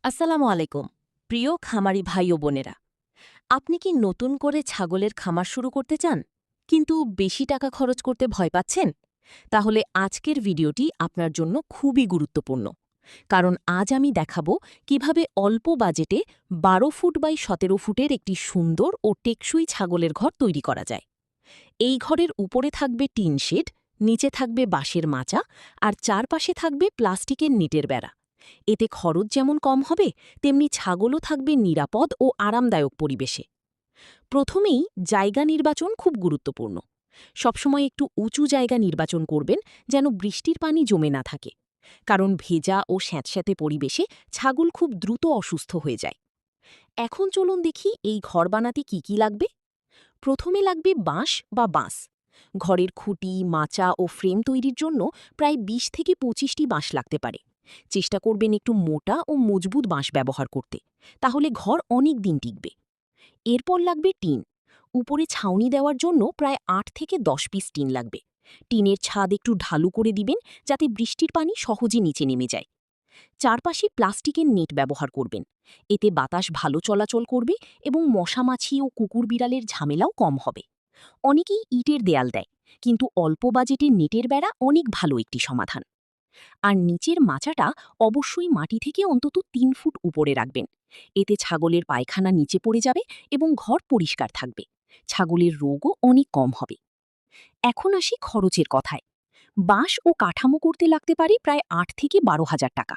আসসালামু আলাইকুম প্রিয় খামারি ভাই ও বোনেরা। আপনি কি নতুন করে ছাগলের খামার শুরু করতে চান কিন্তু বেশি টাকা খরচ করতে ভয় পাচ্ছেন? তাহলে আজকের ভিডিওটি আপনার জন্য খুবই গুরুত্বপূর্ণ। কারণ আজ আমি দেখাবো কিভাবে অল্প বাজেটে 12 ফুট বাই 17 ফুটের একটি সুন্দর ও টেকসই ছাগলের ঘর তৈরি করা যায়। এই ঘরের উপরে থাকবে টিন শেড, নিচে থাকবে বাঁশের মাচা, আর চারপাশে থাকবে প্লাস্টিকের নেটের বেড়া। এতে খরচ যেমন কম হবে, তেমনি ছাগলও থাকবে নিরাপদ ও আরামদায়ক পরিবেশে। প্রথমেই জায়গা নির্বাচন খুব গুরুত্বপূর্ণ। সবসময় একটু উঁচু জায়গা নির্বাচন করবেন, যেন বৃষ্টির পানি জমে না থাকে। কারণ ভেজা ও স্যাঁতস্যাঁতে পরিবেশে ছাগল খুব দ্রুত অসুস্থ হয়ে যায়। এখন চলুন দেখি এই ঘর বানাতে কি কি লাগবে। প্রথমে লাগবে বাঁশ বা বাঁশ। ঘরের খুঁটি, মাচা ও ফ্রেম তৈরির জন্য প্রায় 20 থেকে 25টি বাঁশ লাগতে পারে। চেষ্টা করবেন একটু মোটা ও মজবুত বাঁশ ব্যবহার করতে, তাহলে ঘর অনেক দিন টিকবে। এরপর লাগবে টিন। উপরে ছাউনি দেওয়ার জন্য প্রায় 8 থেকে 10 পিস টিন লাগবে। টিনের ছাদ একটু ঢালু করে দিবেন, যাতে বৃষ্টির পানি সহজে নিচে নেমে যায়। চারপাশে প্লাস্টিকের নেট ব্যবহার করবেন। এতে বাতাস ভালো চলাচল করবে এবং মশামাছি ও কুকুর বিড়ালের ঝামেলাও কম হবে। অনেকেই ইটের দেয়াল দেয়, কিন্তু অল্প বাজেটে নেটের বেড়া অনেক ভালো একটি সমাধান। আর নিচের মাচাটা অবশ্যই মাটি থেকে অন্তত 3 ফুট উপরে রাখবেন। এতে ছাগলের পায়খানা নিচে পড়ে যাবে এবং ঘর পরিষ্কার থাকবে। ছাগলের রোগও অনেক কম হবে। এখন আসি খরচের কথায়। বাঁশ ও কাঠামো করতে লাগতে পারে প্রায় 8 থেকে 12 হাজার টাকা।